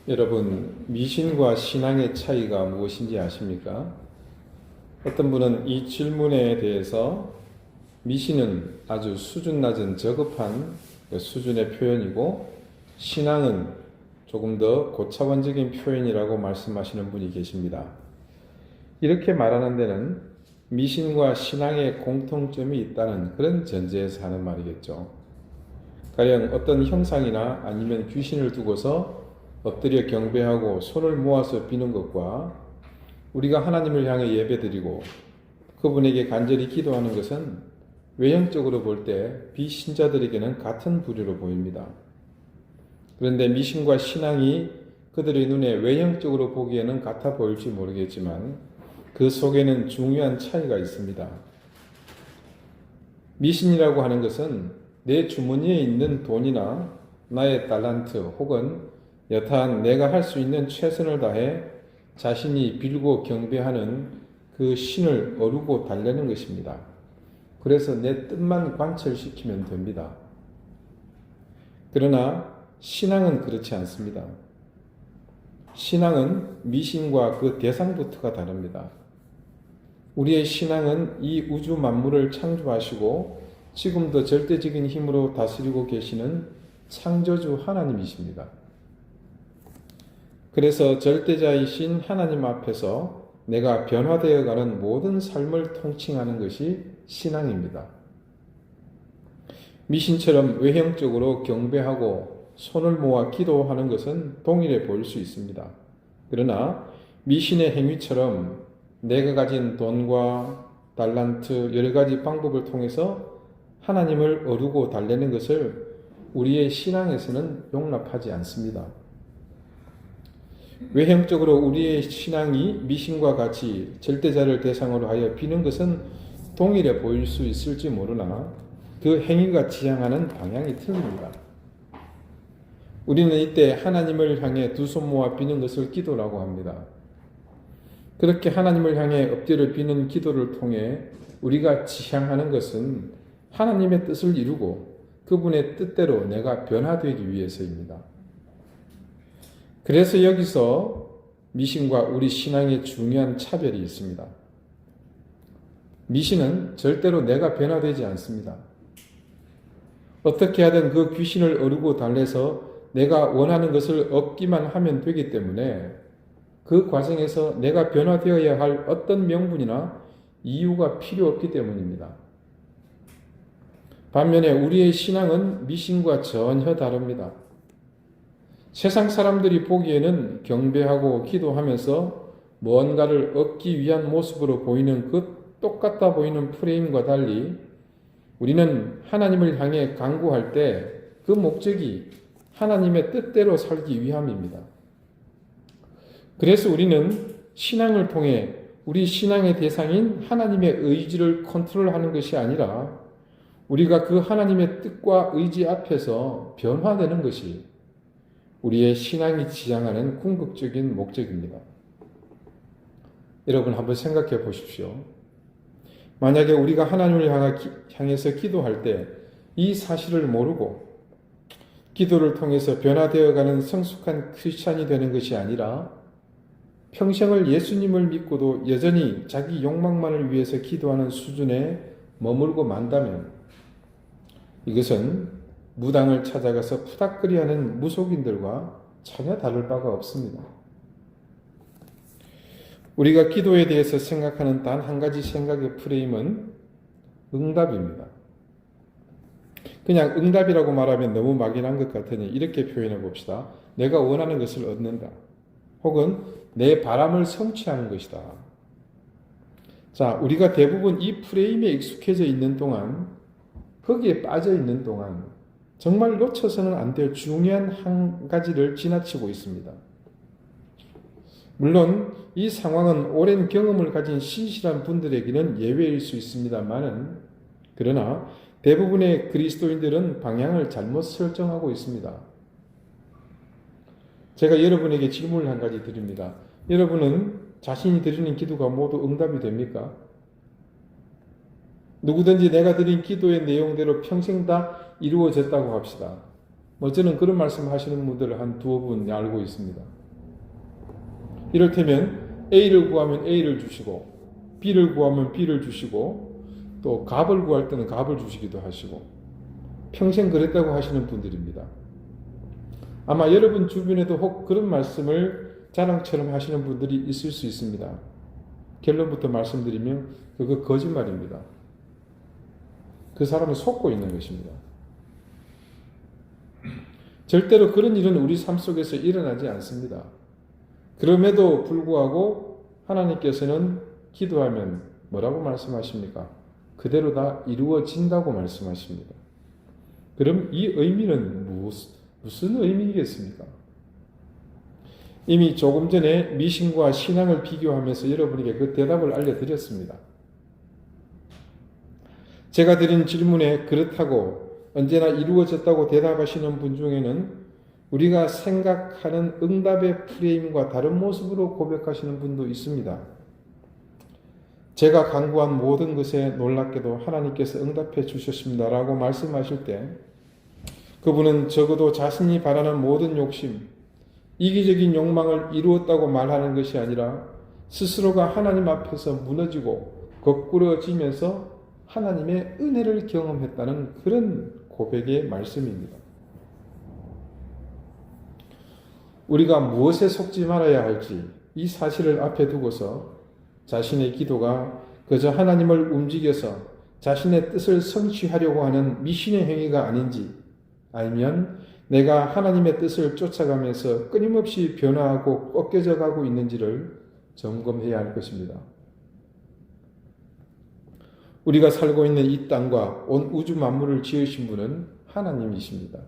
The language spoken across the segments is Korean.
여러분, 미신과 신앙의 차이가 무엇인지 아십니까? 어떤 분은 이 질문에 대해서 미신은 아주 수준 낮은 저급한 수준의 표현이고 신앙은 조금 더 고차원적인 표현이라고 말씀하시는 분이 계십니다. 이렇게 말하는 데는 미신과 신앙의 공통점이 있다는 그런 전제에서 하는 말이겠죠. 가령 어떤 형상이나 아니면 귀신을 두고서 엎드려 경배하고 손을 모아서 비는 것과 우리가 하나님을 향해 예배드리고 그분에게 간절히 기도하는 것은 외형적으로 볼 때 비신자들에게는 같은 부류로 보입니다. 그런데 미신과 신앙이 그들의 눈에 외형적으로 보기에는 같아 보일지 모르겠지만 그 속에는 중요한 차이가 있습니다. 미신이라고 하는 것은 내 주머니에 있는 돈이나 나의 달란트 혹은 여타한 내가 할 수 있는 최선을 다해 자신이 빌고 경배하는 그 신을 어루고 달래는 것입니다. 그래서 내 뜻만 관철시키면 됩니다. 그러나 신앙은 그렇지 않습니다. 신앙은 미신과 그 대상부터가 다릅니다. 우리의 신앙은 이 우주 만물을 창조하시고 지금도 절대적인 힘으로 다스리고 계시는 창조주 하나님이십니다. 그래서 절대자이신 하나님 앞에서 내가 변화되어가는 모든 삶을 통칭하는 것이 신앙입니다. 미신처럼 외형적으로 경배하고 손을 모아 기도하는 것은 동일해 보일 수 있습니다. 그러나 미신의 행위처럼 내가 가진 돈과 달란트 여러 가지 방법을 통해서 하나님을 어루고 달래는 것을 우리의 신앙에서는 용납하지 않습니다. 외형적으로 우리의 신앙이 미신과 같이 절대자를 대상으로 하여 비는 것은 동일해 보일 수 있을지 모르나 그 행위가 지향하는 방향이 틀립니다. 우리는 이때 하나님을 향해 두 손 모아 비는 것을 기도라고 합니다. 그렇게 하나님을 향해 엎드려 비는 기도를 통해 우리가 지향하는 것은 하나님의 뜻을 이루고 그분의 뜻대로 내가 변화되기 위해서입니다. 그래서 여기서 미신과 우리 신앙의 중요한 차별이 있습니다. 미신은 절대로 내가 변화되지 않습니다. 어떻게 하든 그 귀신을 어루고 달래서 내가 원하는 것을 얻기만 하면 되기 때문에 그 과정에서 내가 변화되어야 할 어떤 명분이나 이유가 필요 없기 때문입니다. 반면에 우리의 신앙은 미신과 전혀 다릅니다. 세상 사람들이 보기에는 경배하고 기도하면서 뭔가를 얻기 위한 모습으로 보이는 그 똑같아 보이는 프레임과 달리 우리는 하나님을 향해 간구할 때 그 목적이 하나님의 뜻대로 살기 위함입니다. 그래서 우리는 신앙을 통해 우리 신앙의 대상인 하나님의 의지를 컨트롤하는 것이 아니라 우리가 그 하나님의 뜻과 의지 앞에서 변화되는 것이 우리의 신앙이 지향하는 궁극적인 목적입니다. 여러분 한번 생각해 보십시오. 만약에 우리가 하나님을 향해서 기도할 때 이 사실을 모르고 기도를 통해서 변화되어가는 성숙한 크리스찬이 되는 것이 아니라 평생을 예수님을 믿고도 여전히 자기 욕망만을 위해서 기도하는 수준에 머물고 만다면 이것은 무당을 찾아가서 푸닥거리하는 무속인들과 전혀 다를 바가 없습니다. 우리가 기도에 대해서 생각하는 단 한 가지 생각의 프레임은 응답입니다. 그냥 응답이라고 말하면 너무 막연한 것 같으니 이렇게 표현해 봅시다. 내가 원하는 것을 얻는다. 혹은 내 바람을 성취하는 것이다. 자, 우리가 대부분 이 프레임에 익숙해져 있는 동안, 거기에 빠져 있는 동안 정말 놓쳐서는 안 될 중요한 한 가지를 지나치고 있습니다. 물론 이 상황은 오랜 경험을 가진 신실한 분들에게는 예외일 수 있습니다만은 그러나 대부분의 그리스도인들은 방향을 잘못 설정하고 있습니다. 제가 여러분에게 질문을 한 가지 드립니다. 여러분은 자신이 드리는 기도가 모두 응답이 됩니까? 누구든지 내가 드린 기도의 내용대로 평생 다 이루어졌다고 합시다. 저는 그런 말씀 하시는 분들을 한 두어 분 알고 있습니다. 이를테면 A를 구하면 A를 주시고 B를 구하면 B를 주시고 또 갑을 구할 때는 갑을 주시기도 하시고 평생 그랬다고 하시는 분들입니다. 아마 여러분 주변에도 혹 그런 말씀을 자랑처럼 하시는 분들이 있을 수 있습니다. 결론부터 말씀드리면 그거 거짓말입니다. 그 사람은 속고 있는 것입니다. 절대로 그런 일은 우리 삶 속에서 일어나지 않습니다. 그럼에도 불구하고 하나님께서는 기도하면 뭐라고 말씀하십니까? 그대로 다 이루어진다고 말씀하십니다. 그럼 이 의미는 무슨 의미겠습니까? 이미 조금 전에 미신과 신앙을 비교하면서 여러분에게 그 대답을 알려드렸습니다. 제가 드린 질문에 그렇다고 언제나 이루어졌다고 대답하시는 분 중에는 우리가 생각하는 응답의 프레임과 다른 모습으로 고백하시는 분도 있습니다. 제가 간구한 모든 것에 놀랍게도 하나님께서 응답해 주셨습니다라고 말씀하실 때 그분은 적어도 자신이 바라는 모든 욕심, 이기적인 욕망을 이루었다고 말하는 것이 아니라 스스로가 하나님 앞에서 무너지고 거꾸러지면서 하나님의 은혜를 경험했다는 그런 고백의 말씀입니다. 우리가 무엇에 속지 말아야 할지 이 사실을 앞에 두고서 자신의 기도가 그저 하나님을 움직여서 자신의 뜻을 성취하려고 하는 미신의 행위가 아닌지 아니면 내가 하나님의 뜻을 쫓아가면서 끊임없이 변화하고 꺾여져 가고 있는지를 점검해야 할 것입니다. 우리가 살고 있는 이 땅과 온 우주 만물을 지으신 분은 하나님이십니다.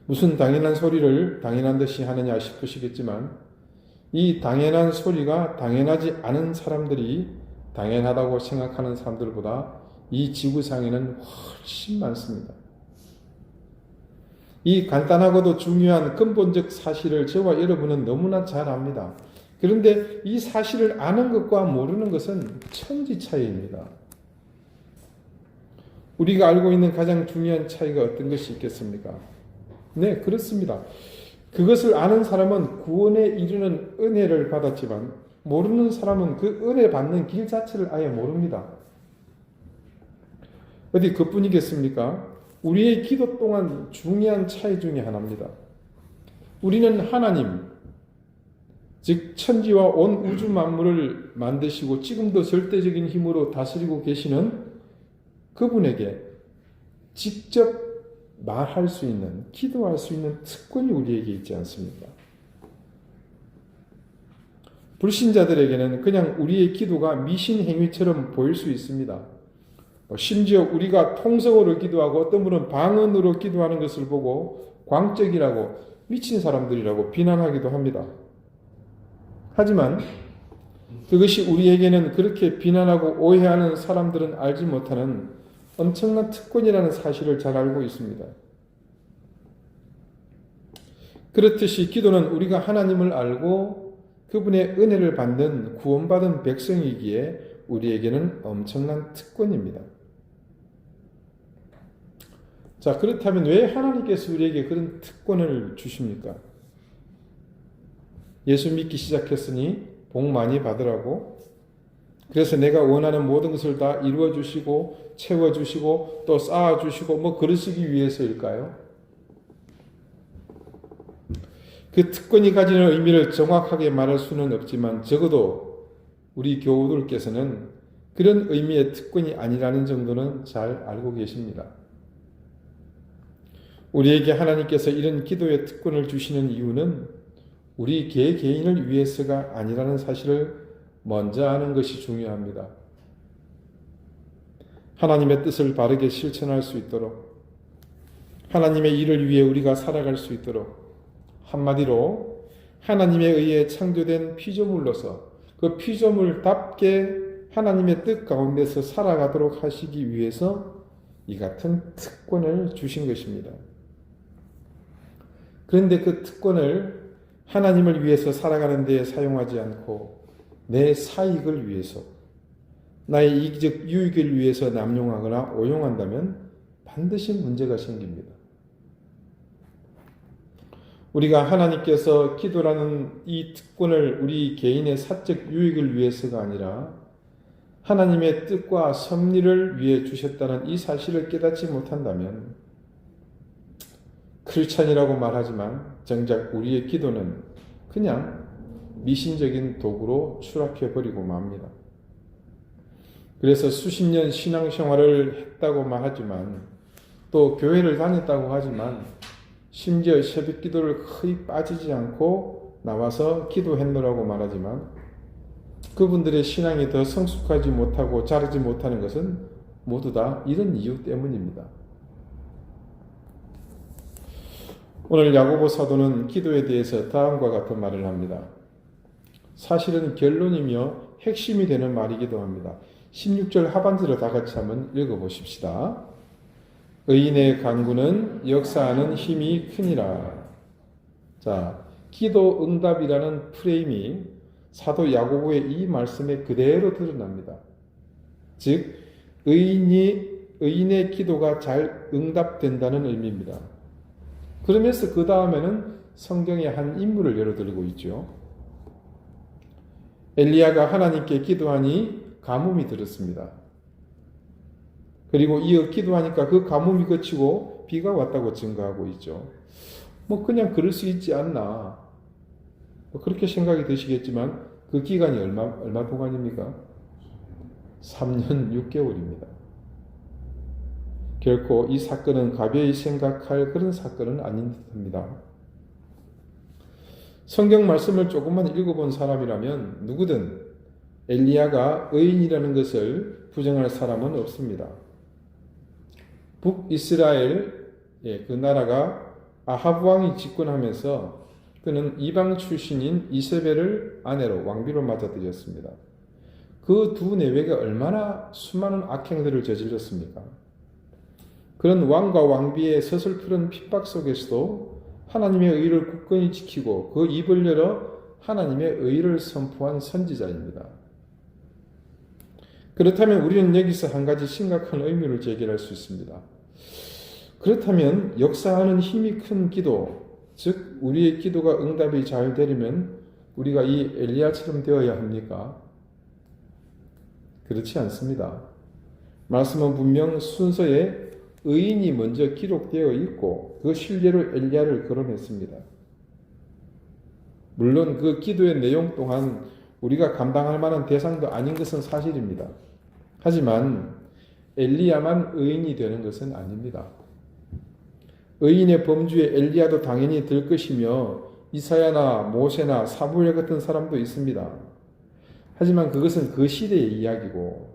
무슨 당연한 소리를 당연한 듯이 하느냐 싶으시겠지만 이 당연한 소리가 당연하지 않은 사람들이 당연하다고 생각하는 사람들보다 이 지구상에는 훨씬 많습니다. 이 간단하고도 중요한 근본적 사실을 저와 여러분은 너무나 잘 압니다. 그런데 이 사실을 아는 것과 모르는 것은 천지 차이입니다. 우리가 알고 있는 가장 중요한 차이가 어떤 것이 있겠습니까? 네, 그렇습니다. 그것을 아는 사람은 구원에 이르는 은혜를 받았지만 모르는 사람은 그 은혜 받는 길 자체를 아예 모릅니다. 어디 그뿐이겠습니까? 우리의 기도 또한 중요한 차이 중에 하나입니다. 우리는 하나님, 즉 천지와 온 우주 만물을 만드시고 지금도 절대적인 힘으로 다스리고 계시는 그분에게 직접 말할 수 있는, 기도할 수 있는 특권이 우리에게 있지 않습니까? 불신자들에게는 그냥 우리의 기도가 미신 행위처럼 보일 수 있습니다. 심지어 우리가 통성으로 기도하고 어떤 분은 방언으로 기도하는 것을 보고 광적이라고 미친 사람들이라고 비난하기도 합니다. 하지만 그것이 우리에게는 그렇게 비난하고 오해하는 사람들은 알지 못하는 엄청난 특권이라는 사실을 잘 알고 있습니다. 그렇듯이 기도는 우리가 하나님을 알고 그분의 은혜를 받는 구원받은 백성이기에 우리에게는 엄청난 특권입니다. 자, 그렇다면 왜 하나님께서 우리에게 그런 특권을 주십니까? 예수 믿기 시작했으니 복 많이 받으라고, 그래서 내가 원하는 모든 것을 다 이루어 주시고 채워 주시고 또 쌓아 주시고 그러시기 위해서일까요? 그 특권이 가지는 의미를 정확하게 말할 수는 없지만 적어도 우리 교우들께서는 그런 의미의 특권이 아니라는 정도는 잘 알고 계십니다. 우리에게 하나님께서 이런 기도의 특권을 주시는 이유는 우리 개개인을 위해서가 아니라는 사실을 먼저 아는 것이 중요합니다. 하나님의 뜻을 바르게 실천할 수 있도록, 하나님의 일을 위해 우리가 살아갈 수 있도록, 한마디로 하나님에 의해 창조된 피조물로서 그 피조물답게 하나님의 뜻 가운데서 살아가도록 하시기 위해서 이 같은 특권을 주신 것입니다. 그런데 그 특권을 하나님을 위해서 살아가는 데에 사용하지 않고 내 사익을 위해서, 나의 이기적 유익을 위해서 남용하거나 오용한다면 반드시 문제가 생깁니다. 우리가 하나님께서 기도라는 이 특권을 우리 개인의 사적 유익을 위해서가 아니라 하나님의 뜻과 섭리를 위해 주셨다는 이 사실을 깨닫지 못한다면 크리스찬이라고 말하지만 정작 우리의 기도는 그냥 미신적인 도구로 추락해버리고 맙니다. 그래서 수십 년 신앙생활을 했다고 말하지만 또 교회를 다녔다고 하지만 심지어 새벽 기도를 거의 빠지지 않고 나와서 기도했노라고 말하지만 그분들의 신앙이 더 성숙하지 못하고 자라지 못하는 것은 모두 다 이런 이유 때문입니다. 오늘 야고보 사도는 기도에 대해서 다음과 같은 말을 합니다. 사실은 결론이며 핵심이 되는 말이기도 합니다. 16절 하반절을 다 같이 한번 읽어보십시다. 의인의 간구는 역사하는 힘이 크니라. 자, 기도 응답이라는 프레임이 사도 야고보의 이 말씀에 그대로 드러납니다. 즉, 의인의 기도가 잘 응답된다는 의미입니다. 그러면서 그 다음에는 성경의 한 인물을 열어들고 있죠. 엘리야가 하나님께 기도하니 가뭄이 들었습니다. 그리고 이어 기도하니까 그 가뭄이 그치고 비가 왔다고 증거하고 있죠. 그냥 그럴 수 있지 않나. 그렇게 생각이 드시겠지만 그 기간이 얼마 동안입니까? 3년 6개월입니다. 결코 이 사건은 가벼이 생각할 그런 사건은 아닌 듯합니다. 성경 말씀을 조금만 읽어본 사람이라면 누구든 엘리야가 의인이라는 것을 부정할 사람은 없습니다. 북이스라엘 그 나라가 아합 왕이 집권하면서 그는 이방 출신인 이세벨을 아내로 왕비로 맞아들였습니다. 그 두 내외가 얼마나 수많은 악행들을 저질렀습니까? 그런 왕과 왕비의 서슬프른 핍박 속에서도 하나님의 의를 굳건히 지키고 그 입을 열어 하나님의 의를 선포한 선지자입니다. 그렇다면 우리는 여기서 한 가지 심각한 의문을 제기할 수 있습니다. 그렇다면 역사하는 힘이 큰 기도, 즉 우리의 기도가 응답이 잘 되려면 우리가 이 엘리야처럼 되어야 합니까? 그렇지 않습니다. 말씀은 분명 순서에 의인이 먼저 기록되어 있고 그 신뢰로 엘리야를 거론했습니다. 물론 그 기도의 내용 또한 우리가 감당할 만한 대상도 아닌 것은 사실입니다. 하지만 엘리야만 의인이 되는 것은 아닙니다. 의인의 범주에 엘리야도 당연히 들 것이며 이사야나 모세나 사무엘 같은 사람도 있습니다. 하지만 그것은 그 시대의 이야기고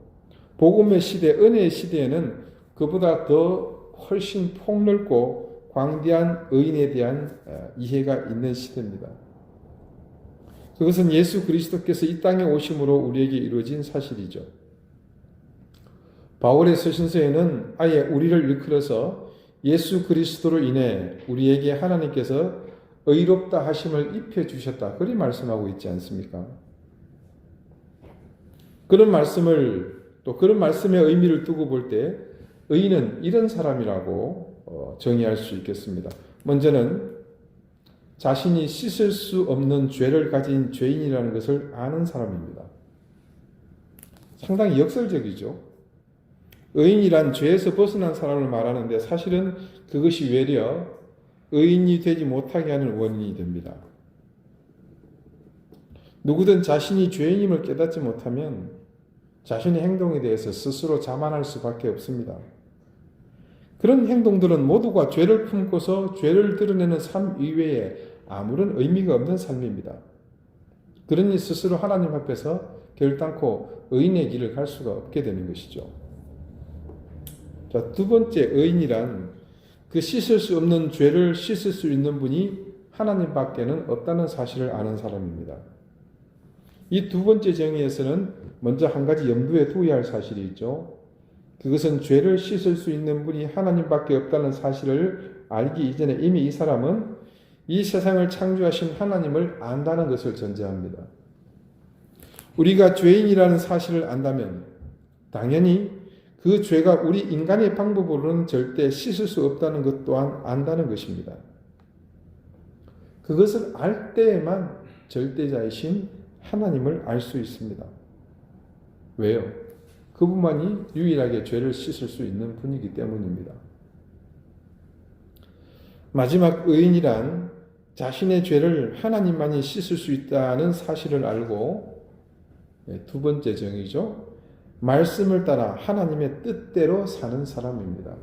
복음의 시대, 은혜의 시대에는 그보다 더 훨씬 폭넓고 광대한 의인에 대한 이해가 있는 시대입니다. 그것은 예수 그리스도께서 이 땅에 오심으로 우리에게 이루어진 사실이죠. 바울의 서신서에는 아예 우리를 일컬어서 예수 그리스도로 인해 우리에게 하나님께서 의롭다 하심을 입혀주셨다. 그리 말씀하고 있지 않습니까? 그런 말씀을 또 그런 말씀의 의미를 두고 볼 때 의인은 이런 사람이라고 정의할 수 있겠습니다. 먼저는 자신이 씻을 수 없는 죄를 가진 죄인이라는 것을 아는 사람입니다. 상당히 역설적이죠. 의인이란 죄에서 벗어난 사람을 말하는데 사실은 그것이 외려 의인이 되지 못하게 하는 원인이 됩니다. 누구든 자신이 죄인임을 깨닫지 못하면 자신의 행동에 대해서 스스로 자만할 수밖에 없습니다. 그런 행동들은 모두가 죄를 품고서 죄를 드러내는 삶 이외에 아무런 의미가 없는 삶입니다. 그러니 스스로 하나님 앞에서 결단코 의인의 길을 갈 수가 없게 되는 것이죠. 자, 두 번째 의인이란 그 씻을 수 없는 죄를 씻을 수 있는 분이 하나님밖에는 없다는 사실을 아는 사람입니다. 이 두 번째 정의에서는 먼저 한 가지 염두에 두어야 할 사실이 있죠. 그것은 죄를 씻을 수 있는 분이 하나님밖에 없다는 사실을 알기 이전에 이미 이 사람은 이 세상을 창조하신 하나님을 안다는 것을 전제합니다. 우리가 죄인이라는 사실을 안다면 당연히 그 죄가 우리 인간의 방법으로는 절대 씻을 수 없다는 것 또한 안다는 것입니다. 그것을 알 때에만 절대자이신 하나님을 알 수 있습니다. 왜요? 그분만이 유일하게 죄를 씻을 수 있는 분이기 때문입니다. 마지막 의인이란 자신의 죄를 하나님만이 씻을 수 있다는 사실을 알고, 두 번째 정의죠. 말씀을 따라 하나님의 뜻대로 사는 사람입니다.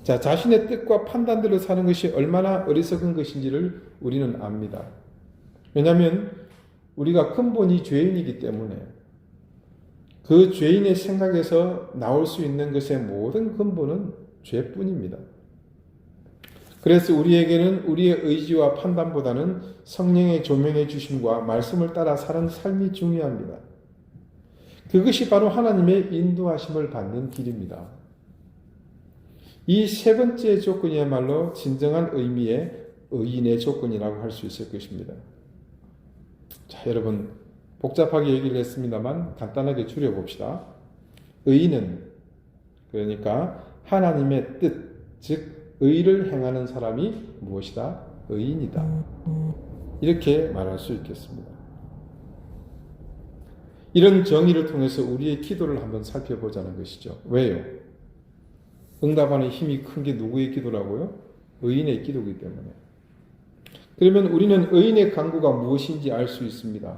자, 자신의 뜻과 판단대로 사는 것이 얼마나 어리석은 것인지를 우리는 압니다. 왜냐하면 우리가 근본이 죄인이기 때문에 그 죄인의 생각에서 나올 수 있는 것의 모든 근본은 죄뿐입니다. 그래서 우리에게는 우리의 의지와 판단보다는 성령의 조명해 주심과 말씀을 따라 사는 삶이 중요합니다. 그것이 바로 하나님의 인도하심을 받는 길입니다. 이 세 번째 조건이야말로 진정한 의미의 의인의 조건이라고 할 수 있을 것입니다. 자, 여러분, 복잡하게 얘기를 했습니다만 간단하게 줄여봅시다. 의인은, 그러니까 하나님의 뜻, 즉 의를 행하는 사람이 무엇이다? 의인이다. 이렇게 말할 수 있겠습니다. 이런 정의를 통해서 우리의 기도를 한번 살펴보자는 것이죠. 왜요? 응답하는 힘이 큰 게 누구의 기도라고요? 의인의 기도이기 때문에. 그러면 우리는 의인의 간구가 무엇인지 알 수 있습니다.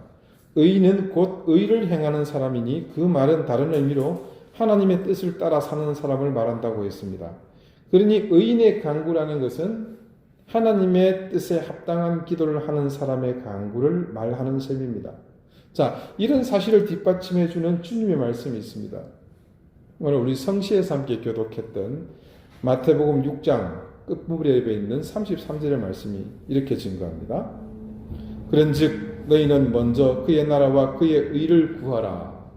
의인은 곧 의를 행하는 사람이니 그 말은 다른 의미로 하나님의 뜻을 따라 사는 사람을 말한다고 했습니다. 그러니 의인의 간구라는 것은 하나님의 뜻에 합당한 기도를 하는 사람의 간구를 말하는 셈입니다. 자, 이런 사실을 뒷받침해 주는 주님의 말씀이 있습니다. 오늘 우리 성시에서 함께 교독했던 마태복음 6장 끝부분에 있는 33절의 말씀이 이렇게 증거합니다. 그런즉 너희는 먼저 그의 나라와 그의 의를 구하라.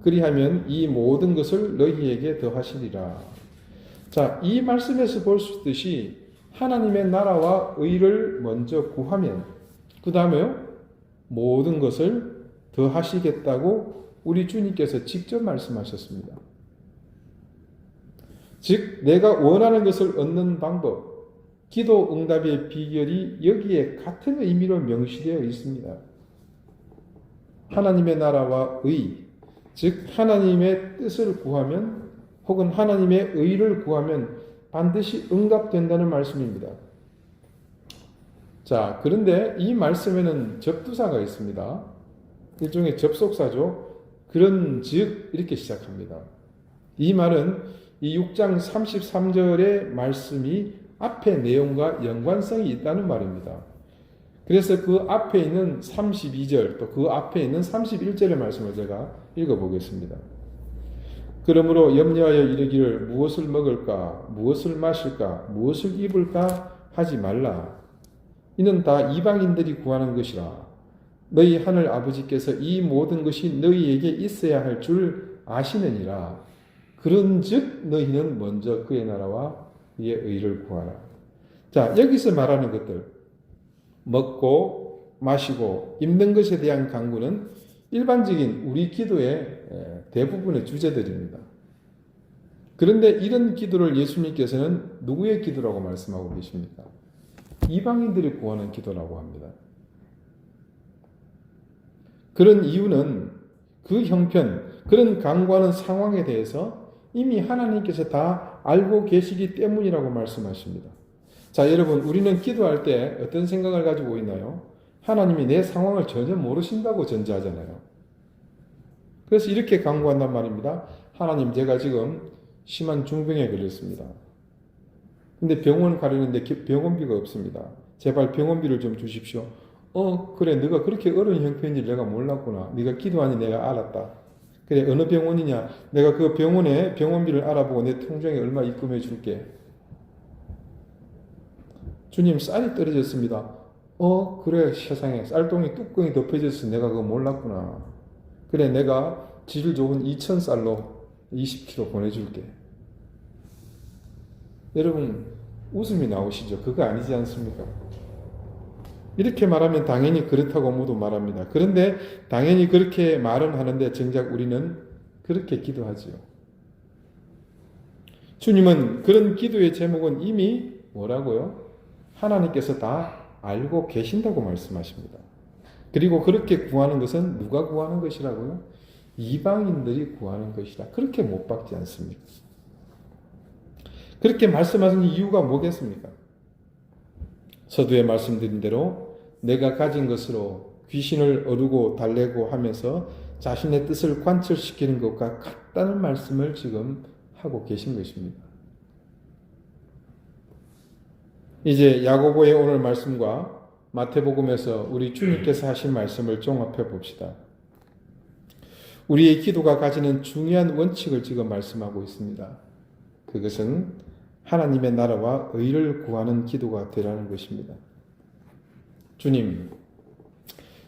그리하면 이 모든 것을 너희에게 더하시리라. 자, 이 말씀에서 볼 수 있듯이 하나님의 나라와 의를 먼저 구하면 그 다음에요 모든 것을 더하시겠다고 우리 주님께서 직접 말씀하셨습니다. 즉 내가 원하는 것을 얻는 방법, 기도 응답의 비결이 여기에 같은 의미로 명시되어 있습니다. 하나님의 나라와 의, 즉 하나님의 뜻을 구하면 혹은 하나님의 의를 구하면 반드시 응답된다는 말씀입니다. 자, 그런데 이 말씀에는 접두사가 있습니다. 일종의 접속사죠. 그런즉 이렇게 시작합니다. 이 말은 이 6장 33절의 말씀이 앞의 내용과 연관성이 있다는 말입니다. 그래서 그 앞에 있는 32절 또 그 앞에 있는 31절의 말씀을 제가 읽어보겠습니다. 그러므로 염려하여 이르기를 무엇을 먹을까 무엇을 마실까 무엇을 입을까 하지 말라. 이는 다 이방인들이 구하는 것이라. 너희 하늘 아버지께서 이 모든 것이 너희에게 있어야 할 줄 아시느니라. 그런즉 너희는 먼저 그의 나라와 그의 의를 구하라. 자, 여기서 말하는 것들 먹고 마시고 입는 것에 대한 간구는 일반적인 우리 기도의 대부분의 주제들입니다. 그런데 이런 기도를 예수님께서는 누구의 기도라고 말씀하고 계십니까? 이방인들이 구하는 기도라고 합니다. 그런 이유는 그 형편, 그런 간구하는 상황에 대해서 이미 하나님께서 다 알고 계시기 때문이라고 말씀하십니다. 자, 여러분, 우리는 기도할 때 어떤 생각을 가지고 있나요? 하나님이 내 상황을 전혀 모르신다고 전제하잖아요. 그래서 이렇게 간구한단 말입니다. 하나님, 제가 지금 심한 중병에 걸렸습니다. 근데 병원 가려는데 병원비가 없습니다. 제발 병원비를 좀 주십시오. 그래, 네가 그렇게 어려운 형편인지 내가 몰랐구나. 네가 기도하니 내가 알았다. 그래, 어느 병원이냐? 내가 그 병원에 병원비를 알아보고 내 통장에 얼마 입금해 줄게. 주님, 쌀이 떨어졌습니다. 그래, 세상에 쌀통이 뚜껑이 덮여져서 내가 그거 몰랐구나. 그래, 내가 질 좋은 2,000쌀로 20kg 보내줄게. 여러분, 웃음이 나오시죠? 그거 아니지 않습니까? 이렇게 말하면 당연히 그렇다고 모두 말합니다. 그런데 당연히 그렇게 말은 하는데 정작 우리는 그렇게 기도하지요. 주님은 그런 기도의 제목은 이미 뭐라고요? 하나님께서 다 알고 계신다고 말씀하십니다. 그리고 그렇게 구하는 것은 누가 구하는 것이라고요? 이방인들이 구하는 것이라. 그렇게 못 박지 않습니까? 그렇게 말씀하신 이유가 뭐겠습니까? 서두에 말씀드린 대로 내가 가진 것으로 귀신을 어루고 달래고 하면서 자신의 뜻을 관철시키는 것과 같다는 말씀을 지금 하고 계신 것입니다. 이제 야고보의 오늘 말씀과 마태복음에서 우리 주님께서 하신 말씀을 종합해 봅시다. 우리의 기도가 가지는 중요한 원칙을 지금 말씀하고 있습니다. 그것은 하나님의 나라와 의를 구하는 기도가 되라는 것입니다. 주님,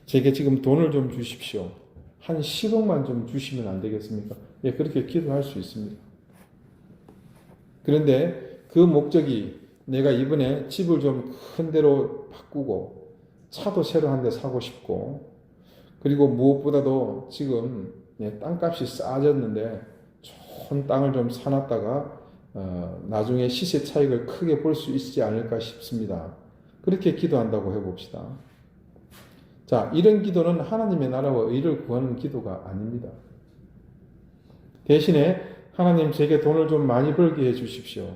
제게 지금 돈을 좀 주십시오. 한 10억만 좀 주시면 안 되겠습니까? 예, 그렇게 기도할 수 있습니다. 그런데 그 목적이 내가 이번에 집을 좀 큰 데로 바꾸고 차도 새로 한 대 사고 싶고, 그리고 무엇보다도 지금 땅값이 싸졌는데 좋은 땅을 좀 사놨다가 나중에 시세 차익을 크게 볼 수 있지 않을까 싶습니다. 그렇게 기도한다고 해봅시다. 자, 이런 기도는 하나님의 나라와 의를 구하는 기도가 아닙니다. 대신에 하나님 제게 돈을 좀 많이 벌게 해주십시오.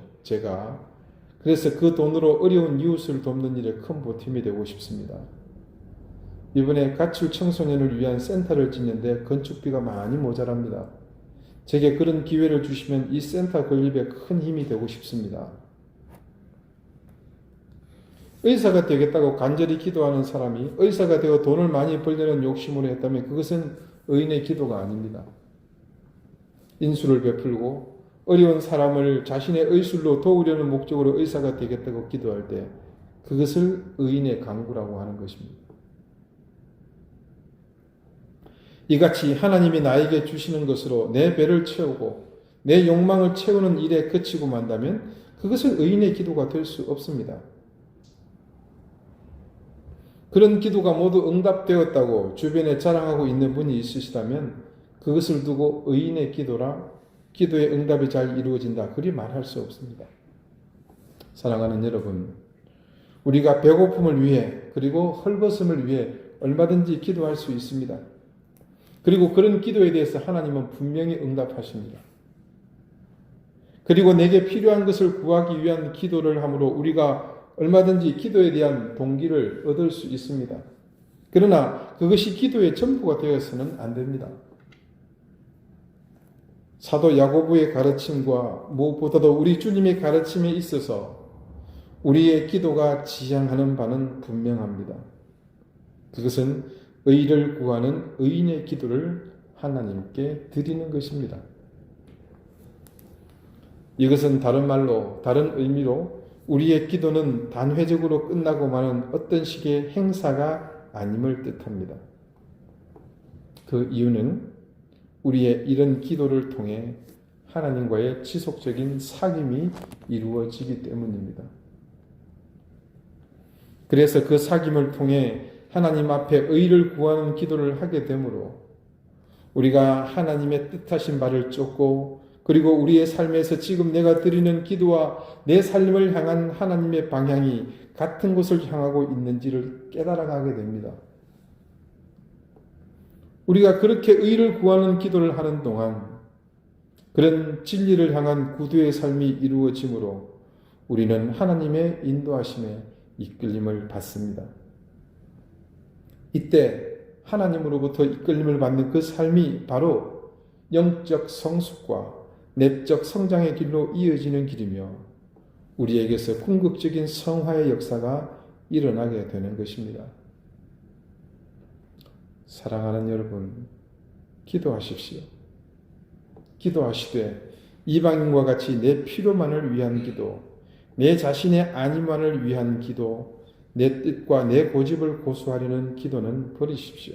그래서 그 돈으로 어려운 이웃을 돕는 일에 큰 보탬이 되고 싶습니다. 이번에 가출 청소년을 위한 센터를 짓는데 건축비가 많이 모자랍니다. 제게 그런 기회를 주시면 이 센터 건립에 큰 힘이 되고 싶습니다. 의사가 되겠다고 간절히 기도하는 사람이 의사가 되어 돈을 많이 벌려는 욕심으로 했다면 그것은 의인의 기도가 아닙니다. 인수를 베풀고 어려운 사람을 자신의 의술로 도우려는 목적으로 의사가 되겠다고 기도할 때 그것을 의인의 강구라고 하는 것입니다. 이같이 하나님이 나에게 주시는 것으로 내 배를 채우고 내 욕망을 채우는 일에 그치고 만다면 그것은 의인의 기도가 될 수 없습니다. 그런 기도가 모두 응답되었다고 주변에 자랑하고 있는 분이 있으시다면 그것을 두고 의인의 기도의 응답이 잘 이루어진다. 그리 말할 수 없습니다. 사랑하는 여러분, 우리가 배고픔을 위해 그리고 헐벗음을 위해 얼마든지 기도할 수 있습니다. 그리고 그런 기도에 대해서 하나님은 분명히 응답하십니다. 그리고 내게 필요한 것을 구하기 위한 기도를 함으로 우리가 얼마든지 기도에 대한 동기를 얻을 수 있습니다. 그러나 그것이 기도의 전부가 되어서는 안 됩니다. 사도 야고보의 가르침과 무엇보다도 우리 주님의 가르침에 있어서 우리의 기도가 지향하는 바는 분명합니다. 그것은 의를 구하는 의인의 기도를 하나님께 드리는 것입니다. 이것은 다른 의미로 우리의 기도는 단회적으로 끝나고 마는 어떤 식의 행사가 아님을 뜻합니다. 그 이유는 우리의 이런 기도를 통해 하나님과의 지속적인 사귐이 이루어지기 때문입니다. 그래서 그 사귐을 통해 하나님 앞에 의를 구하는 기도를 하게 되므로 우리가 하나님의 뜻하신 바를 쫓고 그리고 우리의 삶에서 지금 내가 드리는 기도와 내 삶을 향한 하나님의 방향이 같은 곳을 향하고 있는지를 깨달아가게 됩니다. 우리가 그렇게 의를 구하는 기도를 하는 동안 그런 진리를 향한 구두의 삶이 이루어지므로 우리는 하나님의 인도하심에 이끌림을 받습니다. 이때 하나님으로부터 이끌림을 받는 그 삶이 바로 영적 성숙과 내적 성장의 길로 이어지는 길이며 우리에게서 궁극적인 성화의 역사가 일어나게 되는 것입니다. 사랑하는 여러분, 기도하십시오. 기도하시되 이방인과 같이 내 필요만을 위한 기도, 내 자신의 안위만을 위한 기도, 내 뜻과 내 고집을 고수하려는 기도는 버리십시오.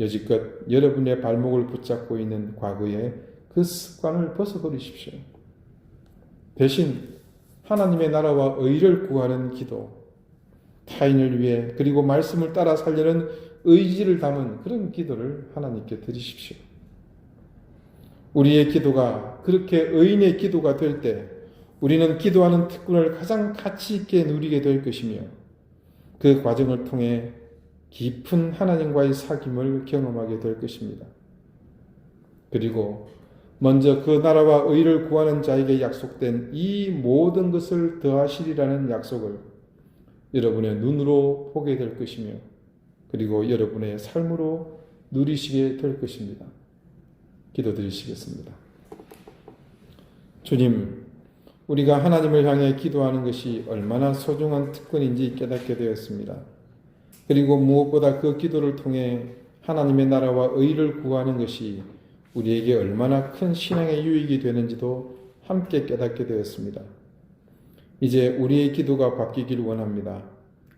여지껏 여러분의 발목을 붙잡고 있는 과거의 그 습관을 벗어버리십시오. 대신 하나님의 나라와 의를 구하는 기도, 타인을 위해 그리고 말씀을 따라 살려는 의지를 담은 그런 기도를 하나님께 드리십시오. 우리의 기도가 그렇게 의인의 기도가 될 때 우리는 기도하는 특권을 가장 가치 있게 누리게 될 것이며 그 과정을 통해 깊은 하나님과의 사귐을 경험하게 될 것입니다. 그리고 먼저 그 나라와 의를 구하는 자에게 약속된 이 모든 것을 더하시리라는 약속을 여러분의 눈으로 보게 될 것이며 그리고 여러분의 삶으로 누리시게 될 것입니다. 기도드리시겠습니다. 주님, 우리가 하나님을 향해 기도하는 것이 얼마나 소중한 특권인지 깨닫게 되었습니다. 그리고 무엇보다 그 기도를 통해 하나님의 나라와 의를 구하는 것이 우리에게 얼마나 큰 신앙의 유익이 되는지도 함께 깨닫게 되었습니다. 이제 우리의 기도가 바뀌길 원합니다.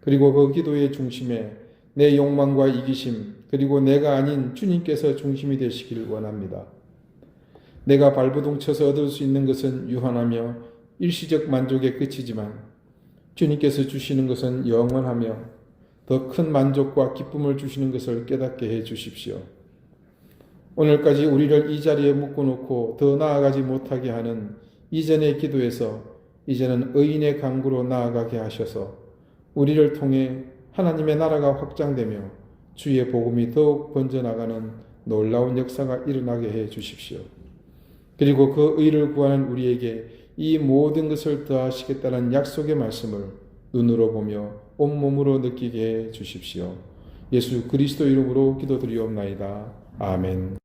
그리고 그 기도의 중심에 내 욕망과 이기심, 그리고 내가 아닌 주님께서 중심이 되시길 원합니다. 내가 발버둥 쳐서 얻을 수 있는 것은 유한하며 일시적 만족에 그치지만 주님께서 주시는 것은 영원하며 더 큰 만족과 기쁨을 주시는 것을 깨닫게 해 주십시오. 오늘까지 우리를 이 자리에 묶어놓고 더 나아가지 못하게 하는 이전의 기도에서 이제는 의인의 강구로 나아가게 하셔서 우리를 통해 하나님의 나라가 확장되며 주의 복음이 더욱 번져나가는 놀라운 역사가 일어나게 해 주십시오. 그리고 그 의를 구하는 우리에게 이 모든 것을 더하시겠다는 약속의 말씀을 눈으로 보며 온몸으로 느끼게 해 주십시오. 예수 그리스도 이름으로 기도드리옵나이다. 아멘.